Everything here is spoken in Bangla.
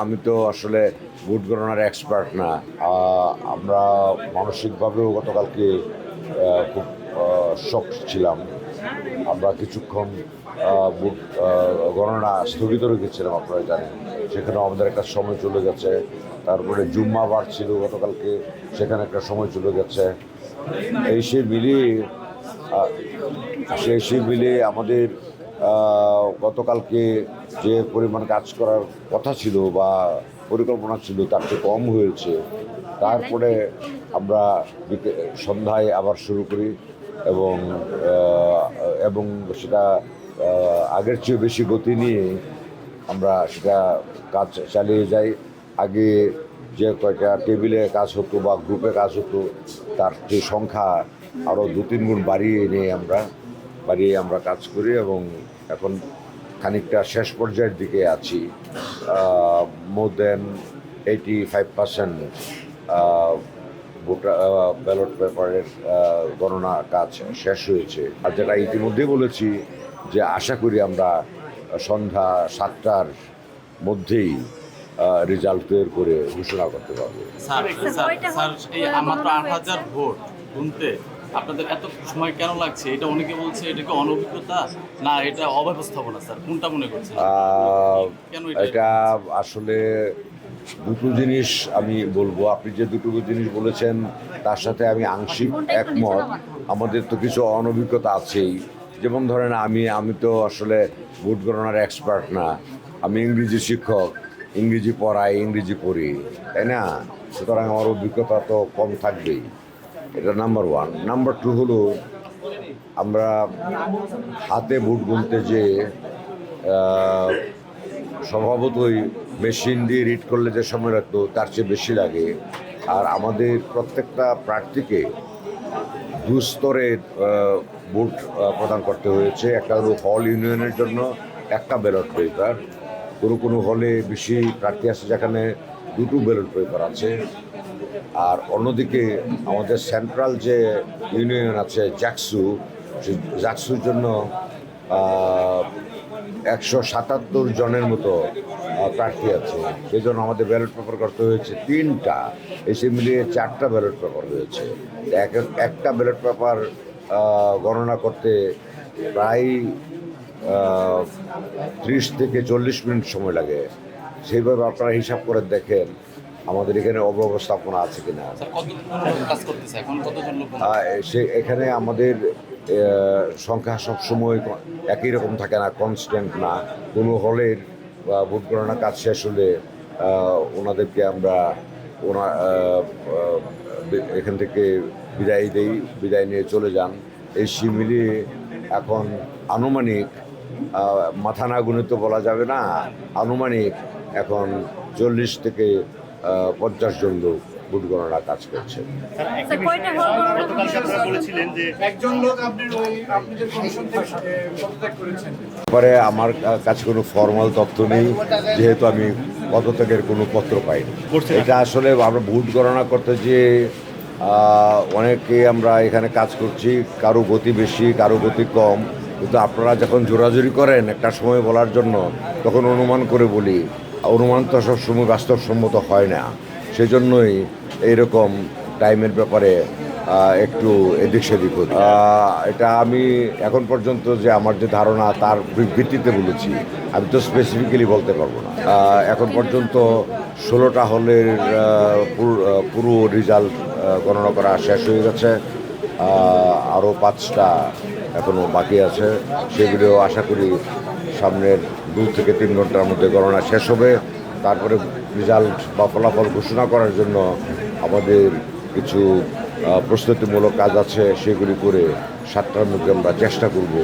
আমি তো আসলে ভোট গণনার এক্সপার্ট না। আমরা মানসিকভাবেও গতকালকে খুব শক ছিলাম। আমরা কিছুক্ষণ ভোট গণনা স্থগিত রেখেছিলাম, আপনারা জানেন। সেখানেও আমাদের একটা সময় চলে গেছে। তারপরে জুম্মাবার ছিল গতকালকে, সেখানে একটা সময় চলে গেছে। এই সে মিলিয়ে আমাদের গতকালকে যে পরিমাণ কাজ করার কথা ছিল বা পরিকল্পনা ছিল তার চেয়ে কম হয়েছে। তারপরে আমরা সন্ধ্যায় আবার শুরু করি এবং এবং সেটা আগের চেয়ে বেশি গতি নিয়ে আমরা সেটা কাজ চালিয়ে যাই। আগে যে কয়টা টেবিলে কাজ হতো বা গ্রুপে কাজ হতো তার যে সংখ্যা আরও 2-3 গুণ বাড়িয়ে আমরা কাজ করি এবং এখন খানিকটা শেষ পর্যায়ের দিকে আছি। মোর দেন 85% ভোটার ব্যালট পেপারের গণনা কাজ শেষ হয়েছে। আর যেটা ইতিমধ্যেই বলেছি যে আশা করি আমরা সন্ধ্যা 7টার মধ্যেই রেজাল্ট বের করে ঘোষণা করতে পারবো। স্যার এই মাত্র 8,000 ভোট গুনতে আপনাদের এত সময় কেন লাগছে? এটা অনেকে বলছে এটা কি অনভিজ্ঞতা না এটা অব্যবস্থাপনা, স্যার কোনটা মনে করছেন? কেন এটা আসলে দুটো জিনিস আমি বলবো। আপনি যে দুটো জিনিস বলেছেন তার সাথে আমি আংশিক একমত। আমাদের তো কিছু অনভিজ্ঞতা আছেই। যেমন ধরেন আমি তো আসলে ভোট গণনার এক্সপার্ট না। আমি ইংরেজি শিক্ষক, ইংরেজি পড়াই, ইংরেজি পড়ি, তাই না? সুতরাং আমার অভিজ্ঞতা তো কম থাকবেই। এটা নাম্বার 1। নাম্বার 2 হলো আমরা হাতে ভোট গুনতে যে স্বভাবতই মেশিন দিয়ে রিড করলে যে সময় লাগতো তার চেয়ে বেশি লাগে। আর আমাদের প্রত্যেকটা প্রার্থীকে 2 স্তরে ভোট প্রদান করতে হয়েছে। একটা হলো হল ইউনিয়নের জন্য একটা ব্যালট পেপার। কোনো হলে বেশি প্রার্থী আছে যেখানে 2টো ব্যালট পেপার আছে। আর অন্যদিকে আমাদের সেন্ট্রাল যে ইউনিয়ন আছে জাকসুর জন্য 177 জনের মতো প্রার্থী আছে। সেই জন্য আমাদের ব্যালট পেপার করতে হয়েছে 3টা, এসে মিলিয়ে 4টা ব্যালট পেপার হয়েছে। একটা ব্যালট পেপার গণনা করতে প্রায় 30 থেকে 40 মিনিট সময় লাগে। সেইভাবে আপনারা হিসাব করে দেখেন আমাদের এখানে অব্যবস্থাপনা আছে কিনা। এখানে আমাদের সংখ্যা সবসময় একই রকম থাকে না, কনস্ট্যান্ট না। কোনো হলের ভোট গণনা কাজ শেষ হলে ওনাদেরকে আমরা এখান থেকে বিদায় নিয়ে চলে যান। এই মিলিয়ে এখন আনুমানিক মাথা না গুনে তো বলা যাবে না, আনুমানিক এখন 40 থেকে 50 জন লোক ভোট গণনা কাজ করছে। পরে আমার কাছে কোনো ফর্মাল তথ্য নেই, যেহেতু আমি পদত্যাগের কোনো পত্র পাইনি। এটা আসলে আমরা ভোট গণনা করতে যে অনেকে আমরা এখানে কাজ করছি, কারো গতি বেশি, কারো গতি কম। কিন্তু আপনারা যখন জোরাজুরি করেন একটা সময় বলার জন্য, তখন অনুমান করে বলি। অনুমান তো সবসময় বাস্তবসম্মত হয় না। সেজন্যই এইরকম টাইমের ব্যাপারে একটু এদিক সেদিক হচ্ছে। এটা আমি এখন পর্যন্ত যে আমার যে ধারণা তার ভিত্তিতে বলেছি, আমি তো স্পেসিফিক্যালি বলতে পারবো না। এখন পর্যন্ত 16টা হলের পুরো রেজাল্ট গণনা করা শেষ হয়ে গেছে। আরও 5টা এখনও বাকি আছে। সেগুলো আশা করি সামনের 2 থেকে 3 ঘন্টার মধ্যে গণনা শেষ হবে। তারপরে রেজাল্ট বা ফলাফল ঘোষণা করার জন্য আমাদের কিছু প্রস্তুতিমূলক কাজ আছে, সেগুলি করে 7টার মধ্যে আমরা চেষ্টা করব